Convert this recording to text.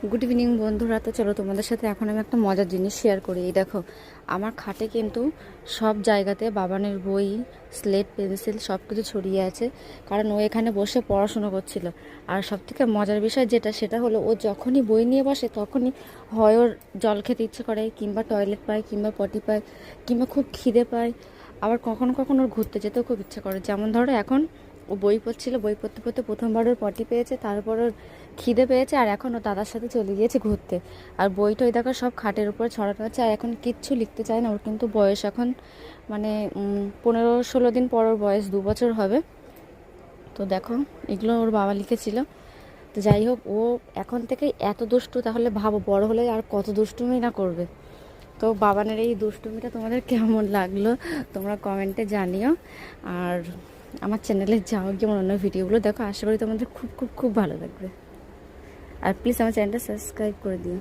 Good evening বন্ধুরা। তো চলো তোমাদের সাথে এখন আমি একটা মজার জিনিস শেয়ার করি। এই দেখো, আমার খাটে কিন্তু সব জায়গাতে বাবানের বই, স্লেট, পেন্সিল সব কিছু ছড়িয়ে আছে, কারণ ও এখানে বসে পড়াশোনা করছিল। আর সব থেকে মজার বিষয় যেটা, সেটা হলো ও যখনই বই নিয়ে বসে তখনই হয় ওর জল খেতে ইচ্ছে করে, কিংবা টয়লেট পায়, কিংবা পটি পায়, কিংবা খুব খিদে পায়। আবার কখনো কখনো ওর ঘুরতে যেতেও খুব ইচ্ছে করে। যেমন ধরো এখন ও বই পড়ছিল, বই পড়তে পড়তে প্রথমবার ওর পটি পেয়েছে, তারপর ওর খিদে পেয়েছে, আর এখন ও দাদার সাথে চলে গিয়েছে ঘুরতে। আর বইটা ওই দেখো সব খাটের উপরে ছড়ানো আছে, আর এখন কিচ্ছু লিখতে চায় না। ওর কিন্তু বয়স এখন মানে 15-16 দিন পর ওর বয়স 2 বছর হবে। তো দেখো, এগুলো ওর বাবা লিখেছিল। তো যাই হোক, ও এখন থেকে এত দুষ্টু, তাহলে ভাবো বড় হলে আর কত দুষ্টুমি না করবে। তো বাবানের এই দুষ্টুমিটা তোমাদের কেমন লাগলো তোমরা কমেন্টে জানিও। আর আমার চ্যানেলে যাও, যেমন অন্য ভিডিওগুলো দেখো, আশা করি তোমাদের খুব খুব খুব ভালো লাগবে। আর প্লিজ আমার চ্যানেলটা সাবস্ক্রাইব করে দিও।